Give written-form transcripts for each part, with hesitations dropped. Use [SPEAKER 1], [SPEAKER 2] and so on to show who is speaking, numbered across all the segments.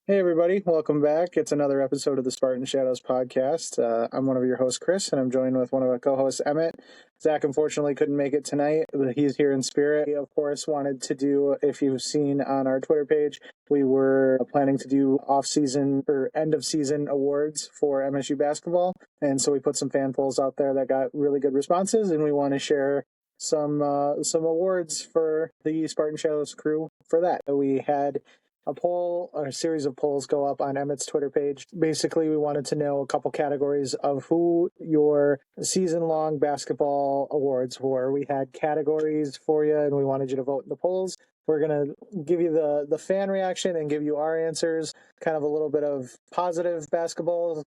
[SPEAKER 1] Hey everybody, welcome back. It's another episode of the Spartan Shadows podcast. I'm one of your hosts, Chris, and I'm joined with one of our co-hosts, Emmett. Zach unfortunately couldn't make it tonight, but he's here in spirit. He, of course, wanted to do, if you've seen on our Twitter page, we were planning to do off-season or end-of-season awards for MSU basketball, and so we put some fan polls out there that got really good responses, and we want to share some awards for the Spartan Shadows crew for that. We had a series of polls go up on Emmett's Twitter page. Basically, we wanted to know a couple categories of who your season-long basketball awards were. We had categories for you, and we wanted you to vote in the polls. We're going to give you the fan reaction and give you our answers, kind of a little bit of positive basketball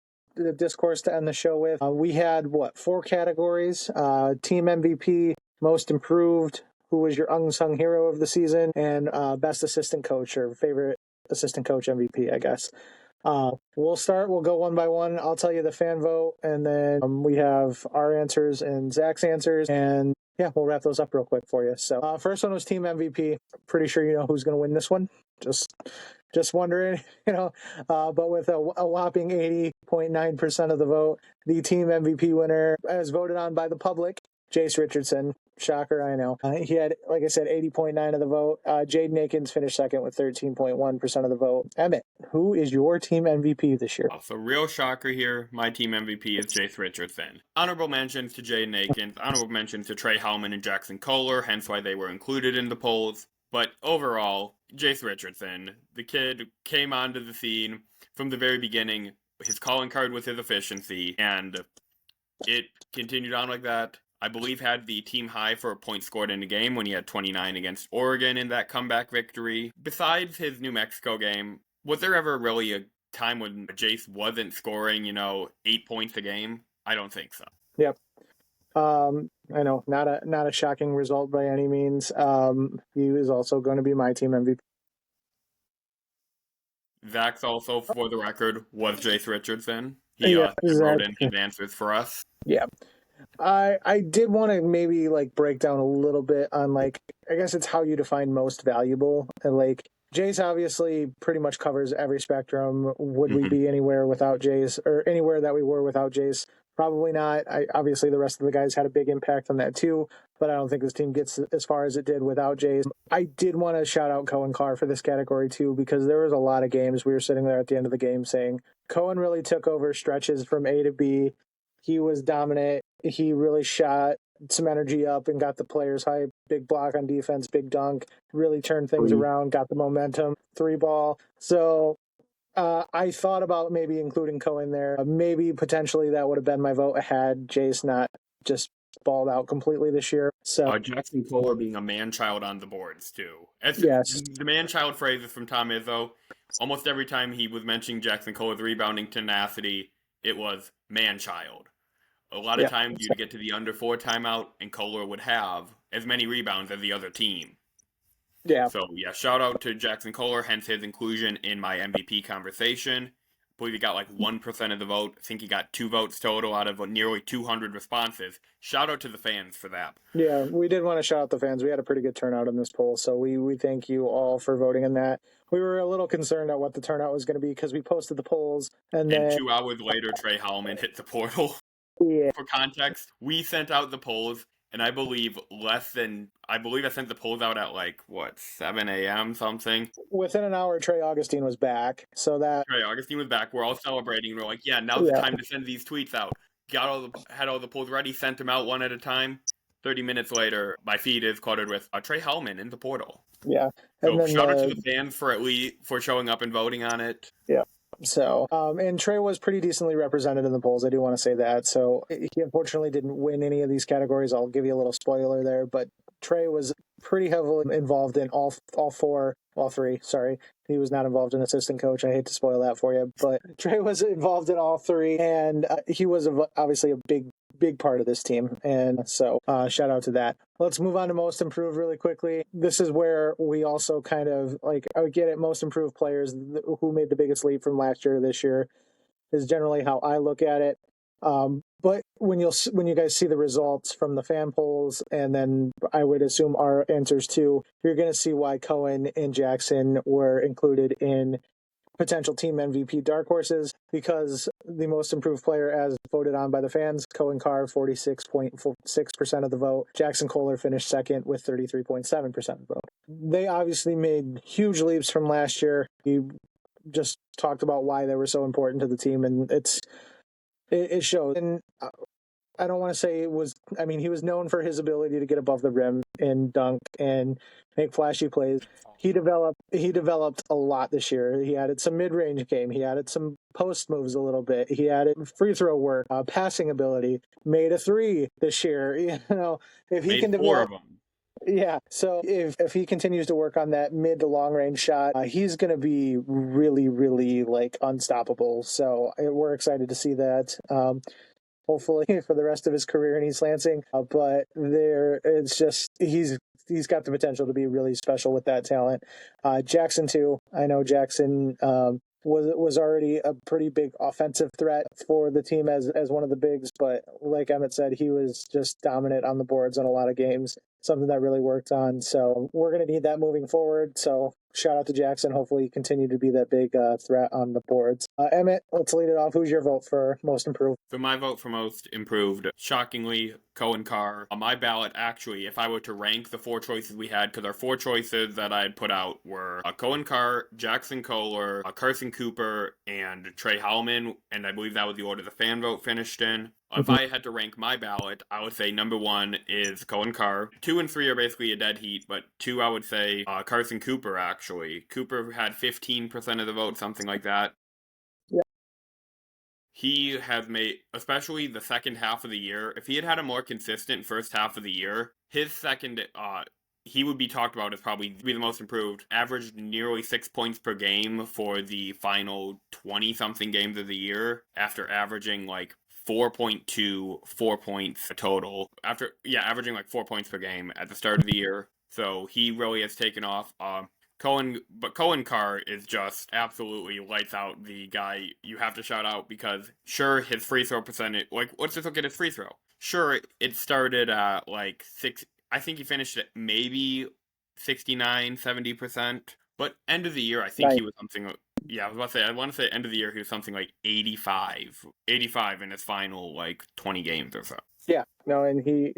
[SPEAKER 1] discourse to end the show with. We had, four categories? Team MVP, most improved, who was your unsung hero of the season, and best assistant coach or favorite assistant coach MVP, I guess. We'll go one by one. I'll tell you the fan vote, and then we have our answers and Zach's answers, and yeah, we'll wrap those up real quick for you. So first one was team MVP. Pretty sure you know who's going to win this one. Just wondering, but with a whopping 80.9% of the vote, the team MVP winner, as voted on by the public, Jace Richardson. Shocker, I know. He had, like I said, 80.9 of the vote. Jaden Akins finished second with 13.1% of the vote. Emmett, who is your team MVP this year?
[SPEAKER 2] So real shocker here, my team MVP is Jace Richardson. Honorable mentions to Jaden Akins, honorable mentions to Trey Hellman and Jackson Kohler, hence why they were included in the polls. But overall, Jace Richardson, the kid came onto the scene from the very beginning. His calling card was his efficiency, and it continued on like that. I believe had the team high for points scored in a game when he had 29 against Oregon in that comeback victory. Besides his New Mexico game, was there ever really a time when Jace wasn't scoring, 8 points a game? I don't think so.
[SPEAKER 1] Yep. I know, not a shocking result by any means. He is also going to be my team MVP.
[SPEAKER 2] Zach's also, for the record, was Jace Richardson. He wrote in his answers for us.
[SPEAKER 1] Yeah. I did want to maybe break down a little bit on I guess it's how you define most valuable. And Jace obviously pretty much covers every spectrum. Would we be anywhere without Jace, or anywhere that we were without Jace? Probably not. Obviously the rest of the guys had a big impact on that too, but I don't think this team gets as far as it did without Jace. I did want to shout out Cohen Carr for this category too, because there was a lot of games we were sitting there at the end of the game saying Cohen really took over stretches from A to B. He was dominant. He really shot some energy up and got the players high. Big block on defense, big dunk, really turned things around, got the momentum, 3-ball. So I thought about maybe including Cohen there. Maybe potentially that would have been my vote had Jace not just balled out completely this year. So
[SPEAKER 2] Jackson Kohler being a man-child on the boards too.
[SPEAKER 1] Yes.
[SPEAKER 2] The man-child phrase is from Tom Izzo. Almost every time he was mentioning Jackson Kohler's rebounding tenacity, it was man-child. A lot of times you'd get to the under 4 timeout, and Kohler would have as many rebounds as the other team.
[SPEAKER 1] Yeah.
[SPEAKER 2] So, shout out to Jackson Kohler, hence his inclusion in my MVP conversation. I believe he got 1% of the vote. I think he got 2 votes total out of nearly 200 responses. Shout out to the fans for that.
[SPEAKER 1] Yeah, we did want to shout out the fans. We had a pretty good turnout in this poll, so we thank you all for voting in that. We were a little concerned at what the turnout was going to be because we posted the polls, and then
[SPEAKER 2] 2 hours later, Trey Hellman hit the portal.
[SPEAKER 1] Yeah.
[SPEAKER 2] For context, we sent out the polls, and I believe I sent the polls out at 7 a.m. something.
[SPEAKER 1] Within an hour, Trey Augustine was back.
[SPEAKER 2] Trey Augustine was back. We're all celebrating. We're like, now's the time to send these tweets out. Had all the polls ready, sent them out one at a time. 30 minutes later, my feed is cluttered with Trey Hellman in the portal.
[SPEAKER 1] Yeah.
[SPEAKER 2] So shout out to the fans for showing up and voting on it.
[SPEAKER 1] Yeah. So, and Trey was pretty decently represented in the polls. I do want to say that. So he unfortunately didn't win any of these categories. I'll give you a little spoiler there, but Trey was pretty heavily involved in all three. Sorry. He was not involved in assistant coach. I hate to spoil that for you, but Trey was involved in all 3, and he was obviously a big part of this team. And so shout out to that. Let's move on to most improved really quickly. This is where we also kind of I would get it. Most improved players who made the biggest leap from last year to this year is generally how I look at it. But when you guys see the results from the fan polls, and then I would assume our answers too, you're going to see why Cohen and Jackson were included in potential team MVP dark horses because the most improved player, as voted on by the fans, Cohen Carr, 46.6% of the vote. Jackson Kohler finished second with 33.7% of the vote. They obviously made huge leaps from last year. He just talked about why they were so important to the team, and it shows. And I don't want to say it was, I mean, he was known for his ability to get above the rim and dunk and make flashy plays. He developed a lot this year. He added some mid-range game. He added some post moves a little bit. He added free throw work, passing ability, made a three this year. You know, if he can
[SPEAKER 2] four
[SPEAKER 1] develop,
[SPEAKER 2] of them.
[SPEAKER 1] yeah. So if he continues to work on that mid to long range shot, he's going to be really, really like unstoppable. So we're excited to see that. Hopefully for the rest of his career in East Lansing. But it's just he's got the potential to be really special with that talent. Jackson too. I know Jackson was already a pretty big offensive threat for the team as one of the bigs, but like Emmett said, he was just dominant on the boards in a lot of games. Something that really worked on. So we're going to need that moving forward. So shout out to Jackson. Hopefully he continue to be that big threat on the boards. Emmett, let's lead it off. Who's your vote for most improved?
[SPEAKER 2] For my vote for most improved, shockingly, Cohen Carr. On my ballot, actually, if I were to rank the four choices we had, because our four choices that I had put out were Cohen Carr, Jackson Kohler, Carson Cooper, and Trey Howman, and I believe that was the order the fan vote finished in. If I had to rank my ballot, I would say number one is Cohen Carr. 2 and 3 are basically a dead heat, but 2 I would say Carson Cooper, actually. Cooper had 15% of the vote, something like that.
[SPEAKER 1] Yeah.
[SPEAKER 2] He has made, especially the second half of the year, if he had a more consistent first half of the year, his second, he would be talked about as probably be the most improved. Averaged nearly 6 points per game for the final 20-something games of the year, after averaging like 4.2, 4 points total. Averaging like 4 points per game at the start of the year. So he really has taken off. Cohen Carr is just absolutely lights out, the guy you have to shout out, because sure, his free throw percentage, like, let's just look at his free throw. Sure, it started at like 6, I think he finished at maybe 69, 70%, but end of the year, I think he was something, yeah, I want to say end of the year, he was something like 85 in his final like 20 games or so.
[SPEAKER 1] Yeah, no, and he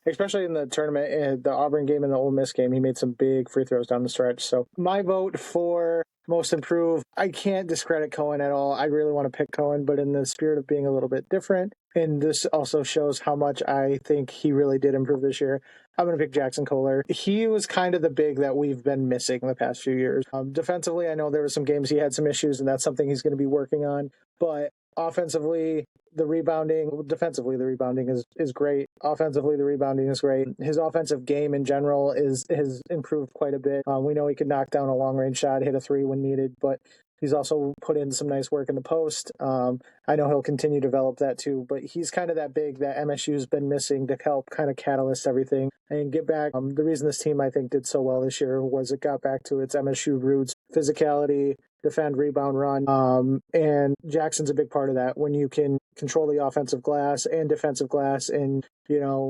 [SPEAKER 1] especially in the tournament, the Auburn game and the Ole Miss game, he made some big free throws down the stretch. So my vote for most improved, I can't discredit Cohen at all. I really want to pick Cohen, but in the spirit of being a little bit different, and this also shows how much I think he really did improve this year, I'm going to pick Jackson Kohler. He was kind of the big that we've been missing the past few years. Defensively, I know there were some games he had some issues, and that's something he's going to be working on. But offensively, defensively, the rebounding is great. Offensively, the rebounding is great. His offensive game in general has improved quite a bit. We know he could knock down a long-range shot, hit a three when needed, but he's also put in some nice work in the post. I know he'll continue to develop that too, but he's kind of that big that MSU's been missing to help kind of catalyst everything and get back. The reason this team, I think, did so well this year was it got back to its MSU roots, physicality, defend, rebound, run. And Jackson's a big part of that. When you can control the offensive glass and defensive glass and,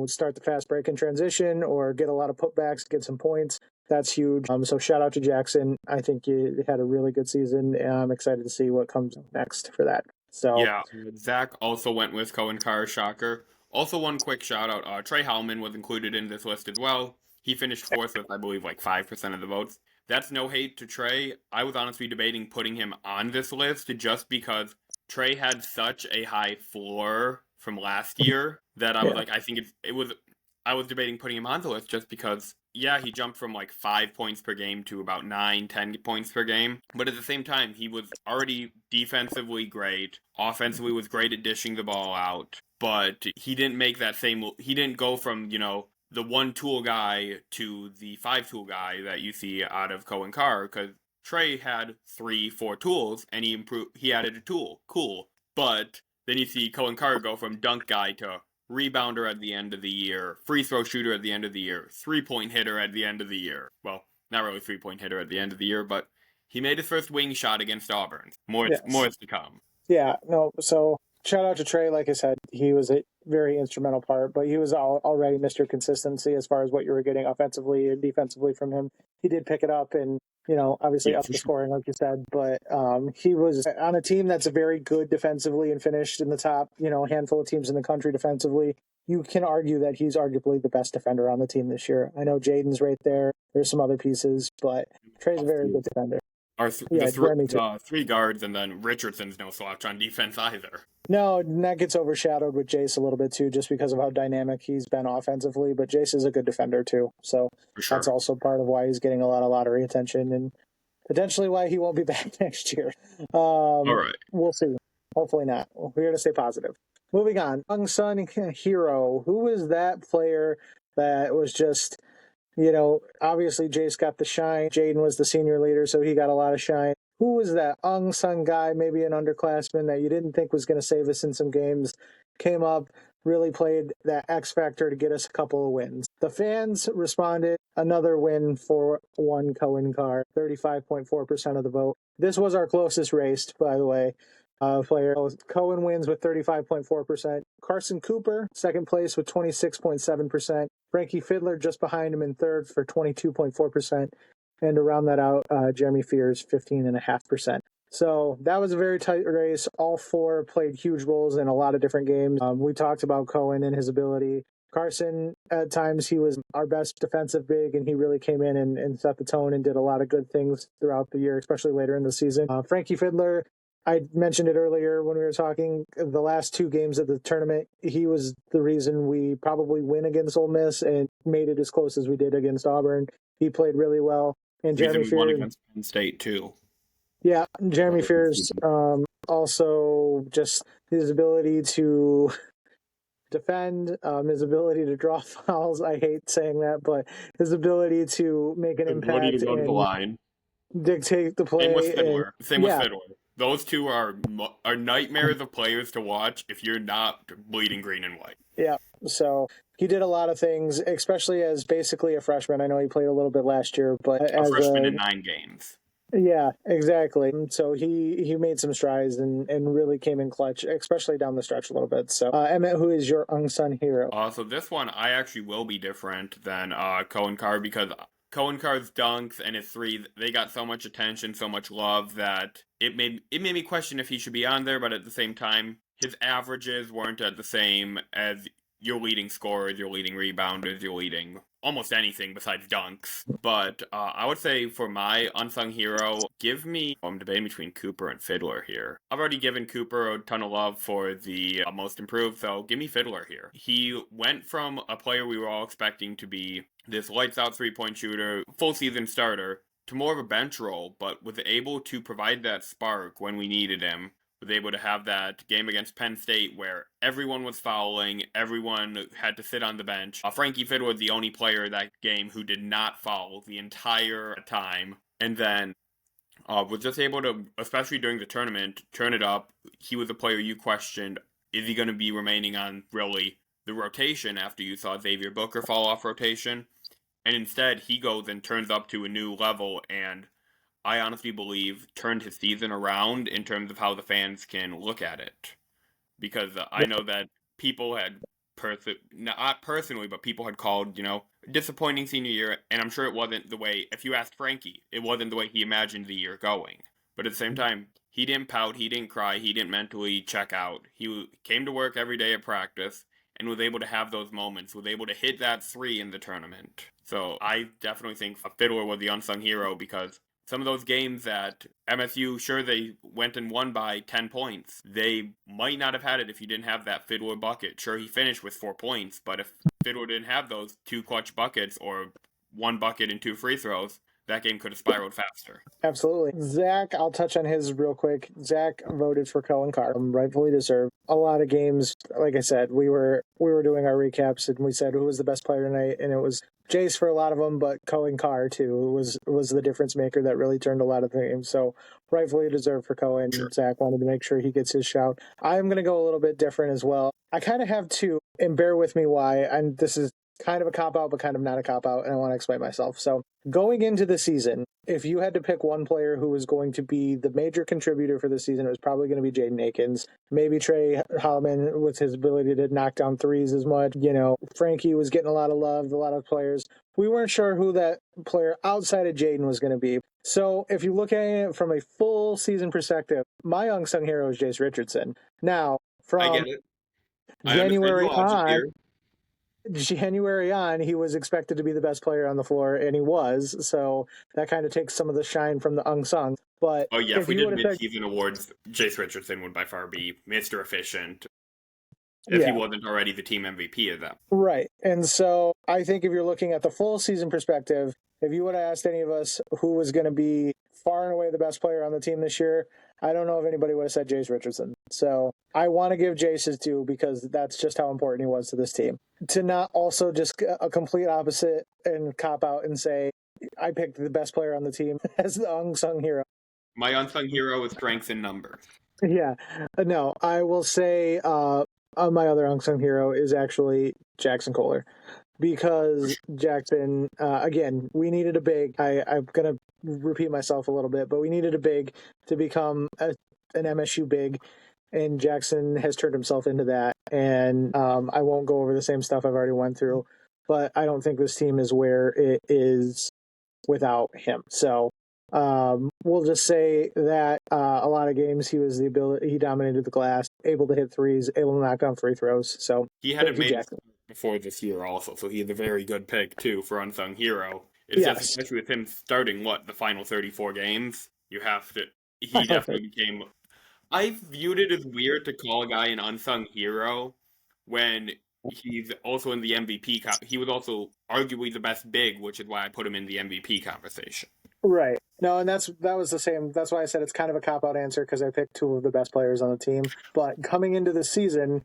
[SPEAKER 1] start the fast break in transition or get a lot of putbacks, get some points, that's huge. So shout out to Jackson. I think you had a really good season, and I'm excited to see what comes next for that. So
[SPEAKER 2] yeah, Zach also went with Cohen Carr, shocker. Also, one quick shout out, Trey Howman was included in this list as well. He finished fourth with, I believe, like 5% of the votes. That's no hate to Trey. I was honestly debating putting him on this list just because Trey had such a high floor from last year that I was like, I think I was debating putting him on the list just because, yeah, he jumped from like 5 points per game to about 9, 10 points per game. But at the same time, he was already defensively great. Offensively was great at dishing the ball out. But he didn't he didn't go from, the one-tool guy to the five-tool guy that you see out of Cohen Carr, because Trey had 3-4 tools, and he added a tool. Cool. But then you see Cohen Carr go from dunk guy to rebounder at the end of the year, free throw shooter at the end of the year, 3-point hitter at the end of the year. Well, not really 3-point hitter at the end of the year, but he made his first wing shot against Auburn. More is to come.
[SPEAKER 1] Yeah, no, so Shout out to Trey. Like I said, he was a very instrumental part, but he was already Mr. Consistency as far as what you were getting offensively and defensively from him. He did pick it up and, obviously up the scoring, like you said, but he was on a team that's very good defensively and finished in the top, handful of teams in the country defensively. You can argue that he's arguably the best defender on the team this year. I know Jaden's right there. There's some other pieces, but Trey's a very good defender.
[SPEAKER 2] The three guards, and then Richardson's no slouch on defense either.
[SPEAKER 1] No, and that gets overshadowed with Jace a little bit too, just because of how dynamic he's been offensively. But Jace is a good defender too, so that's also part of why he's getting a lot of lottery attention and potentially why he won't be back next year.
[SPEAKER 2] All right,
[SPEAKER 1] we'll see. Hopefully not. We're going to stay positive. Moving on, unsung hero. Who was that player that was just? Obviously Jace got the shine. Jaden was the senior leader, so he got a lot of shine. Who was that unsung guy, maybe an underclassman that you didn't think was going to save us in some games, came up, really played that X factor to get us a couple of wins? The fans responded. Another win for one Cohen Carr, 35.4% of the vote. This was our closest race, by the way. Player Cohen wins with 35.4%. Carson Cooper, second place with 26.7%. Frankie Fiddler just behind him in third for 22.4%. And to round that out, Jeremy Fears, 15.5%. So that was a very tight race. All four played huge roles in a lot of different games. We talked about Cohen and his ability. Carson, at times, he was our best defensive big, and he really came in and set the tone and did a lot of good things throughout the year, especially later in the season. Frankie Fiddler, I mentioned it earlier when we were talking, the last two games of the tournament, he was the reason we probably win against Ole Miss and made it as close as we did against Auburn. He played really well. And Jeremy Fears won
[SPEAKER 2] against Penn State too.
[SPEAKER 1] Yeah, Jeremy Fears also just his ability to defend, his ability to draw fouls. I hate saying that, but his ability to make an impact
[SPEAKER 2] to go to the line,
[SPEAKER 1] dictate the play.
[SPEAKER 2] Same with Fiddler. Those two are nightmares of players to watch if you're not bleeding green and white.
[SPEAKER 1] Yeah, so he did a lot of things, especially as basically a freshman. I know he played a little bit last year, but as
[SPEAKER 2] a freshman in 9 games.
[SPEAKER 1] Yeah, exactly. So he made some strides and really came in clutch, especially down the stretch a little bit. So Emmett, who is your unsung hero?
[SPEAKER 2] So this one, I actually will be different than Cohen Carr, because Cohen Carr's dunks and his three, they got so much attention, so much love that it made me question if he should be on there, but at the same time, his averages weren't at the same as your leading scorers, your leading rebounders, your leading almost anything besides dunks. But I would say for my unsung hero, I'm debating between Cooper and Fiddler here. I've already given Cooper a ton of love for the most improved, so give me Fiddler here. He went from a player we were all expecting to be this lights out 3-point shooter, full season starter, to more of a bench role, but was able to provide that spark when we needed him. Was able to have that game against Penn State where everyone was fouling, everyone had to sit on the bench. Frankie Fiddler was the only player that game who did not foul the entire time. And then was just able to, especially during the tournament, turn it up. He was a player you questioned, is he going to be remaining on really the rotation after you saw Xavier Booker fall off rotation? And instead, he goes and turns up to a new level, and I honestly believe turned his season around in terms of how the fans can look at it. Because I know that people had, not personally, but people had called, disappointing senior year, and I'm sure it wasn't the way, if you asked Frankie, it wasn't the way he imagined the year going. But at the same time, he didn't pout, he didn't cry, he didn't mentally check out. He came to work every day at practice and was able to have those moments, was able to hit that 3 in the tournament. So I definitely think Fiddler was the unsung hero, because some of those games that MSU, sure, they went and won by 10 points. They might not have had it if you didn't have that Fiddler bucket. Sure, he finished with 4 points, but if Fiddler didn't have those 2 clutch buckets or 1 bucket and 2 free throws, that game could have spiraled faster.
[SPEAKER 1] Absolutely. Zach, I'll touch on his real quick. Zach voted for Cohen Carr, rightfully deserved. A lot of games, like I said, we were doing our recaps and we said who was the best player tonight, and it was Jace for a lot of them, but Cohen Carr too was the difference maker that really turned a lot of the games. So rightfully deserved for Cohen. Sure. Zach wanted to make sure he gets his shout. I'm going to go a little bit different as well. I kind of have two, and bear with me why. And this is kind of a cop-out, but kind of not a cop-out, and I want to explain myself. So going into the season, if you had to pick one player who was going to be the major contributor for the season, it was probably going to be Jaden Akins. Maybe Trey Holloman with his ability to knock down threes as much. Frankie was getting a lot of love, a lot of players. We weren't sure who that player outside of Jaden was going to be. So if you look at it from a full season perspective, my unsung hero is Jace Richardson. Now,
[SPEAKER 2] I
[SPEAKER 1] from
[SPEAKER 2] get it. I understand your logic here.
[SPEAKER 1] January on, he was expected to be the best player on the floor, and he was. So that kind of takes some of the shine from the unsung. But
[SPEAKER 2] Oh yeah, if we did mid-season awards, Jace Richardson would by far be Mr. Efficient. If he wasn't already the team MVP of them.
[SPEAKER 1] Right. And so I think if you're looking at the full season perspective, if you would have asked any of us who was going to be far and away the best player on the team this year, I don't know if anybody would have said Jace Richardson. So I want to give Jace his due because that's just how important he was to this team. To not also just a complete opposite and cop out and say, I picked the best player on the team as the unsung hero.
[SPEAKER 2] My unsung hero is strength in numbers.
[SPEAKER 1] Yeah. No, I will say my other unsung hero is actually Jackson Kohler. Because Jackson, again, we needed a big. I'm going to repeat myself a little bit, but we needed a big to become an MSU big, and Jackson has turned himself into that. And I won't go over the same stuff I've already went through, but I don't think this team is where it is without him. So we'll just say that a lot of games he dominated the glass, able to hit threes, able to knock down free throws. So
[SPEAKER 2] he hadn't made it before this year also, so he's a very good pick too for unsung hero. It's just especially with him starting the final 34 games, he definitely became. I viewed it as weird to call a guy an unsung hero when he's also in the MVP. He was also arguably the best big, which is why I put him in the MVP conversation.
[SPEAKER 1] Right. No, and that was the same. That's why I said it's kind of a cop-out answer because I picked two of the best players on the team. But coming into the season,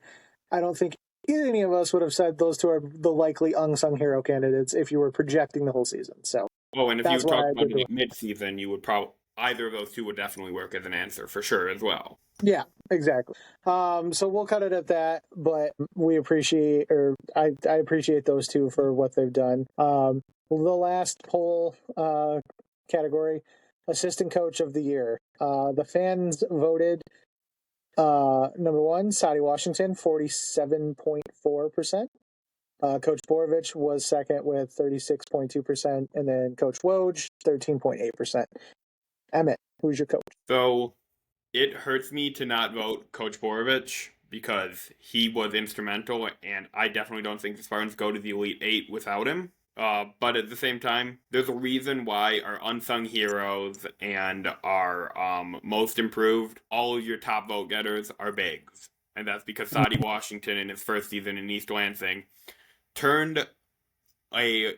[SPEAKER 1] I don't think any of us would have said those two are the likely unsung hero candidates if you were projecting the whole season. So,
[SPEAKER 2] and if you talked about it mid-season, you would probably either of those two would definitely work as an answer for sure as well.
[SPEAKER 1] Yeah, exactly. So we'll cut it at that, but we appreciate, or I appreciate those two for what they've done. The last poll category, assistant coach of the year. The fans voted number one, Sadie Washington, 47.4%. Coach Borovich was second with 36.2%, and then Coach Woj, 13.8%. Emmett, who's your coach?
[SPEAKER 2] So it hurts me to not vote Coach Borovich because he was instrumental, and I definitely don't think the Spartans go to the Elite Eight without him. But at the same time, there's a reason why our unsung heroes and our most improved, all of your top vote getters are bigs. And that's because Sadie Washington in his first season in East Lansing turned a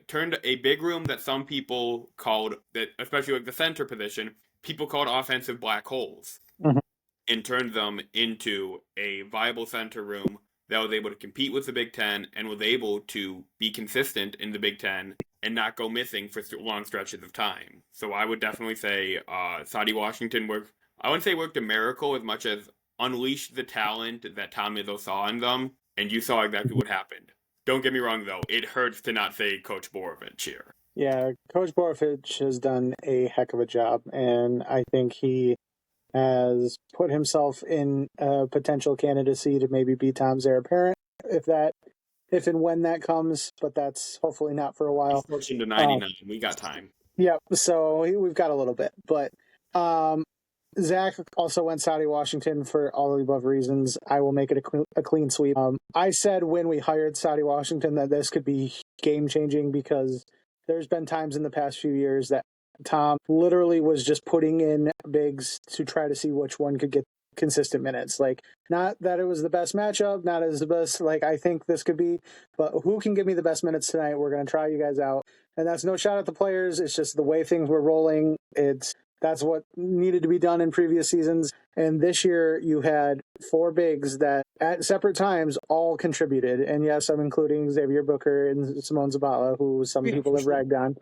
[SPEAKER 2] big room that some people called, that especially the center position, people called offensive black holes. Mm-hmm. And turned them into a viable center room that was able to compete with the Big Ten and was able to be consistent in the Big Ten and not go missing for long stretches of time. So I would definitely say Sadie Washington I wouldn't say worked a miracle as much as unleashed the talent that Tom Izzo saw in them, and you saw exactly what happened. Don't get me wrong, though. It hurts to not say Coach Borovich here.
[SPEAKER 1] Yeah, Coach Borovich has done a heck of a job, and I think he has put himself in a potential candidacy to maybe be Tom's heir apparent, if and when that comes, but that's hopefully not for a while.
[SPEAKER 2] 14 to 99, we got time.
[SPEAKER 1] Yeah, so we've got a little bit, but Zach also went Sadie Washington for all of the above reasons. I will make it a clean sweep. I said when we hired Sadie Washington that this could be game-changing because there's been times in the past few years that Tom literally was just putting in bigs to try to see which one could get consistent minutes. Like, not that it was the best matchup, not as the best, I think this could be, but who can give me the best minutes tonight? We're going to try you guys out. And that's no shot at the players. It's just the way things were rolling. That's what needed to be done in previous seasons. And this year you had four bigs that at separate times all contributed. And yes, I'm including Xavier Booker and Simone Zabala, who some people have ragged on.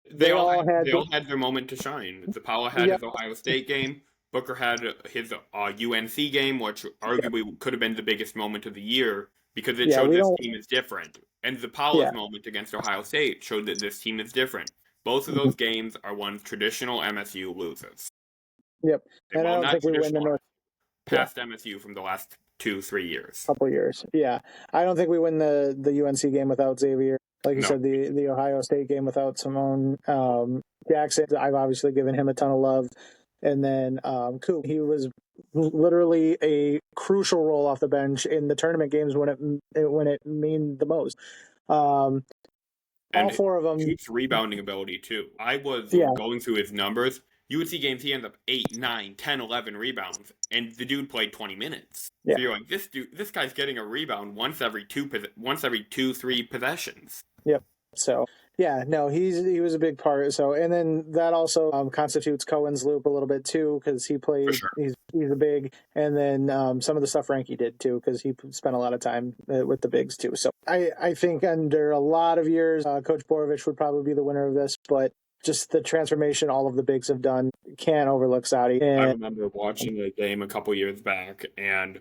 [SPEAKER 2] They all had their moment to shine. Zabala had his Ohio State game. Booker had his UNC game, which arguably could have been the biggest moment of the year because it showed this team is different. And the Powers moment against Ohio State showed that this team is different. Both of those games are ones traditional MSU loses.
[SPEAKER 1] Yep.
[SPEAKER 2] And
[SPEAKER 1] I
[SPEAKER 2] well,
[SPEAKER 1] don't
[SPEAKER 2] not
[SPEAKER 1] think we win the North.
[SPEAKER 2] Past MSU from the last 2-3 years.
[SPEAKER 1] Couple years. Yeah. I don't think we win the UNC game without Xavier. Like you said, the Ohio State game without Simone. Jackson, I've obviously given him a ton of love. And then Coop, he was literally a crucial role off the bench in the tournament games when it mean the most. All four of them.
[SPEAKER 2] Coop's rebounding ability, too. I was going through his numbers. You would see games he ends up 8, 9, 10, 11 rebounds, and the dude played 20 minutes. Yeah. So you're like, this guy's getting a rebound once every 2-3 possessions. Yep.
[SPEAKER 1] So yeah, no, he was a big part. So, and then that also constitutes Cohen's loop a little bit too, because he played. Sure. He's a big, and then some of the stuff Ranky did too, because he spent a lot of time with the bigs too. So I think under a lot of years, Coach Borovich would probably be the winner of this, but just the transformation all of the bigs have done, can't overlook Saudi. And
[SPEAKER 2] I remember watching a game a couple years back, and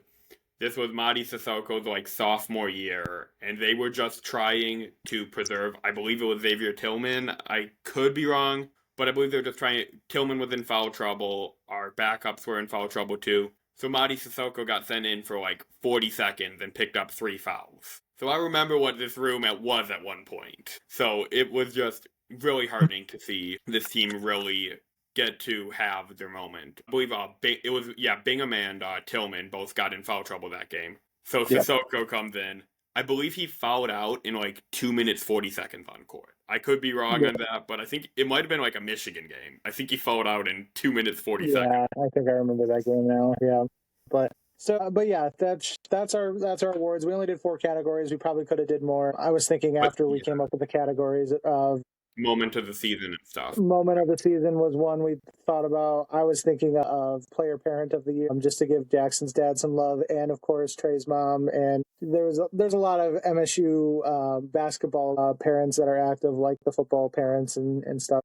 [SPEAKER 2] this was Mady Sissoko's sophomore year, and they were just trying to preserve, I believe it was Xavier Tillman. I could be wrong, but I believe they were just trying. Tillman was in foul trouble. Our backups were in foul trouble too. So Mady Sissoko got sent in for 40 seconds and picked up 3 fouls. So I remember what this room was at one point. So it was just really heartening to see this team really get to have their moment. I believe it was Bingham and Tillman both got in foul trouble that game. So Sissoko comes in. I believe he fouled out in 2 minutes 40 seconds on court. I could be wrong on that, but I think it might have been a Michigan game. I think he fouled out in 2 minutes 40 seconds.
[SPEAKER 1] Yeah, I think I remember that game now. Yeah, but yeah, that's our awards. We only did 4 categories. We probably could have did more. I was thinking after we came up with the categories of
[SPEAKER 2] moment of the season and stuff.
[SPEAKER 1] Moment of the season was one we thought about. I was thinking of player parent of the year, just to give Jackson's dad some love, and of course Trey's mom. And there's a lot of MSU basketball parents that are active, like the football parents and stuff.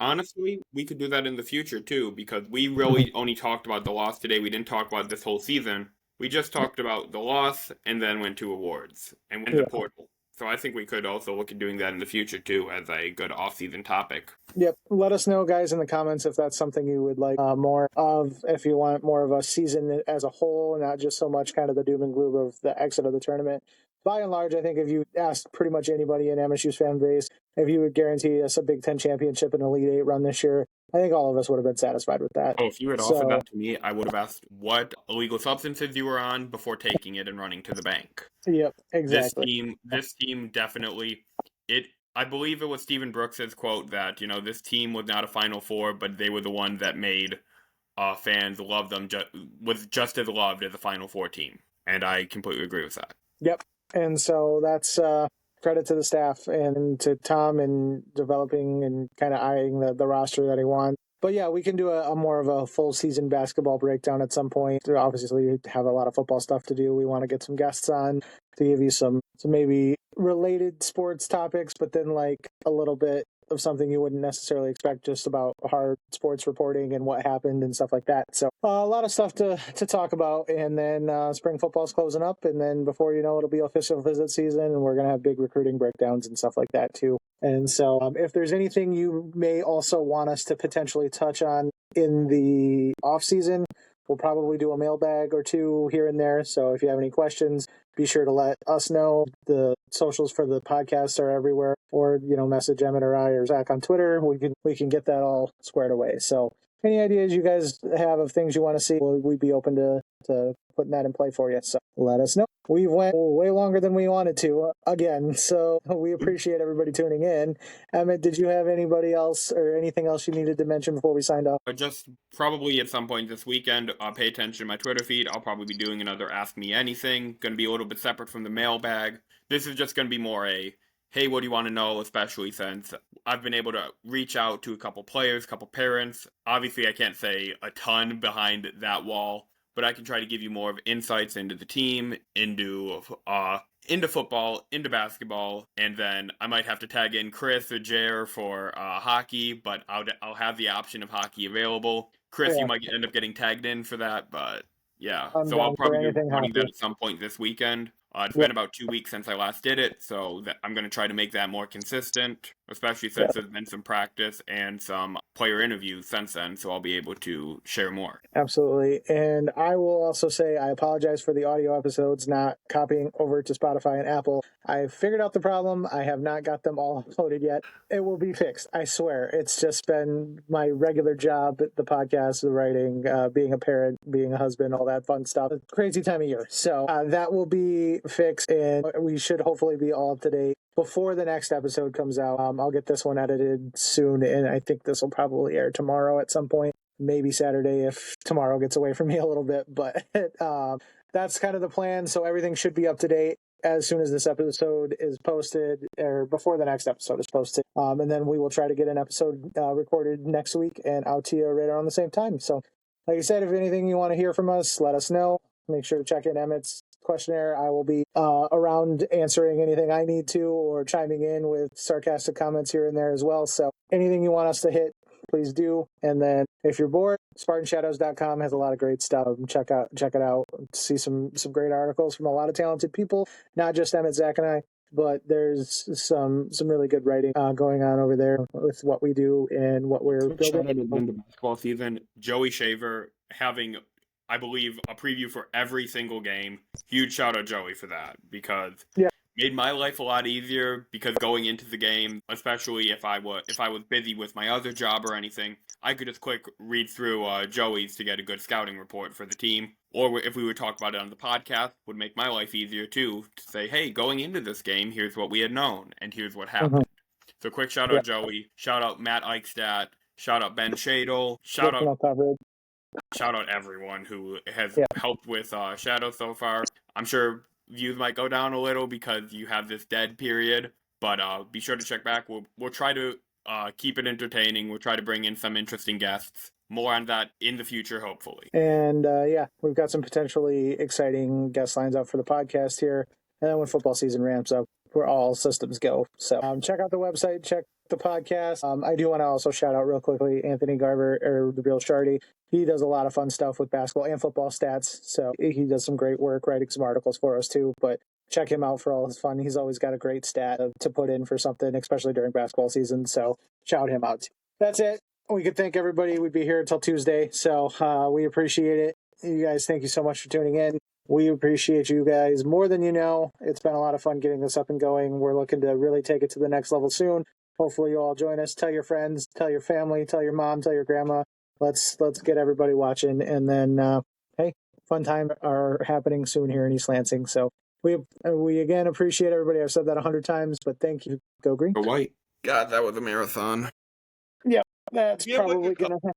[SPEAKER 2] Honestly, we could do that in the future too, because we really only talked about the loss today. We didn't talk about this whole season. We just talked about the loss and then went to awards and went to the portal. So I think we could also look at doing that in the future, too, as a good off-season topic.
[SPEAKER 1] Yep. Let us know, guys, in the comments if that's something you would like more of, if you want more of a season as a whole, and not just so much kind of the doom and gloom of the exit of the tournament. By and large, I think if you asked pretty much anybody in MSU's fan base, if you would guarantee us a Big Ten championship and Elite Eight run this year, I think all of us would have been satisfied with that.
[SPEAKER 2] Oh, if you had offered that to me, I would have asked what illegal substances you were on before taking it and running to the bank.
[SPEAKER 1] Yep, exactly.
[SPEAKER 2] This team definitely, I believe it was Stephen Brooks's quote that, this team was not a Final Four, but they were the one that made fans love them, was just as loved as a Final Four team. And I completely agree with that.
[SPEAKER 1] Yep. And so that's credit to the staff and to Tom in developing and kind of eyeing the roster that he wants. But yeah, we can do a more of a full season basketball breakdown at some point. Obviously, we have a lot of football stuff to do. We want to get some guests on to give you some maybe related sports topics, but then a little bit of something you wouldn't necessarily expect, just about hard sports reporting and what happened and stuff like that. So a lot of stuff to talk about. And then spring football's closing up, and then before you know, it'll be official visit season, and we're going to have big recruiting breakdowns and stuff like that too. And so if there's anything you may also want us to potentially touch on in the off season, we'll probably do a mailbag or two here and there. So if you have any questions, be sure to let us know. The socials for the podcast are everywhere, or message Emmett or I or Zach on Twitter. We can get that all squared away. So any ideas you guys have of things you want to see, we'd be open to putting that in play for you. So let us know. We went way longer than we wanted to again, so we appreciate everybody tuning in. Emmett, did you have anybody else or anything else you needed to mention before we signed off?
[SPEAKER 2] Just probably at some point this weekend, pay attention to my Twitter feed. I'll probably be doing another Ask Me Anything. Going to be a little bit separate from the mailbag. This is just going to be more a, hey, what do you want to know? Especially since I've been able to reach out to a couple players, couple parents. Obviously, I can't say a ton behind that wall, but I can try to give you more of insights into the team, into football, into basketball, and then I might have to tag in Chris or Jer for hockey, but I'll have the option of hockey available. Chris, you might end up getting tagged in for that, but yeah. So I'll probably be running that at some point this weekend. It's been about 2 weeks since I last did it, so I'm going to try to make that more consistent, especially since there's been some practice and some player interviews since then, so I'll be able to share more.
[SPEAKER 1] Absolutely. And I will also say I apologize for the audio episodes not copying over to Spotify and Apple. I figured out the problem. I have not got them all uploaded yet. It will be fixed. I swear. It's just been my regular job, the podcast, the writing, being a parent, being a husband, all that fun stuff. Crazy time of year. So that will be fixed, and we should hopefully be all up to date before the next episode comes out. I'll get this one edited soon, and I think this will probably air tomorrow at some point. Maybe Saturday if tomorrow gets away from me a little bit, but that's kind of the plan. So everything should be up to date as soon as this episode is posted, or before the next episode is posted. And then we will try to get an episode recorded next week and out to you right around the same time. So like I said, if anything you want to hear from us, let us know. Make sure to check in Emmett's questionnaire. I will be around answering anything I need to, or chiming in with sarcastic comments here and there as well. So anything you want us to hit, please do. And then if you're bored, SpartanShadows.com has a lot of great stuff. Check it out. See some great articles from a lot of talented people, not just Emmett, Zach, and I, but there's some really good writing going on over there with what we do and what we're building.
[SPEAKER 2] Shout out to the end of basketball season. Joey Shaver having, I believe, a preview for every single game. Huge shout out Joey for that, because made my life a lot easier, because going into the game, especially if I was busy with my other job or anything, I could just quick read through Joey's to get a good scouting report for the team. Or if we would talk about it on the podcast, would make my life easier too, to say, hey, going into this game, here's what we had known, and here's what happened. So quick shout out Joey, shout out Matt Eichstadt, shout out Ben Shadle, shout out everyone who has helped with Shadow so far. I'm sure views might go down a little because you have this dead period, but be sure to check back. We'll try to keep it entertaining. We'll try to bring in some interesting guests. More on that in the future, hopefully.
[SPEAKER 1] And we've got some potentially exciting guest lines up for the podcast here. And then when football season ramps up, where all systems go. So check out the website, check the podcast. I do want to also shout out real quickly Anthony Garver, or the Real Shardy. He does a lot of fun stuff with basketball and football stats. So he does some great work writing some articles for us too. But check him out for all his fun. He's always got a great stat to put in for something, especially during basketball season. So shout him out too. That's it. We could thank everybody. We'd be here until Tuesday. So we appreciate it. You guys, thank you so much for tuning in. We appreciate you guys more than you know. It's been a lot of fun getting this up and going. We're looking to really take it to the next level soon. Hopefully you all join us. Tell your friends, tell your family, tell your mom, tell your grandma. Let's get everybody watching. And then, hey, fun time are happening soon here in East Lansing. So we again appreciate everybody. I've said that 100 times, but thank you. Go Green.
[SPEAKER 2] Go White. God, that was a marathon.
[SPEAKER 1] Yeah, that's probably going to happen.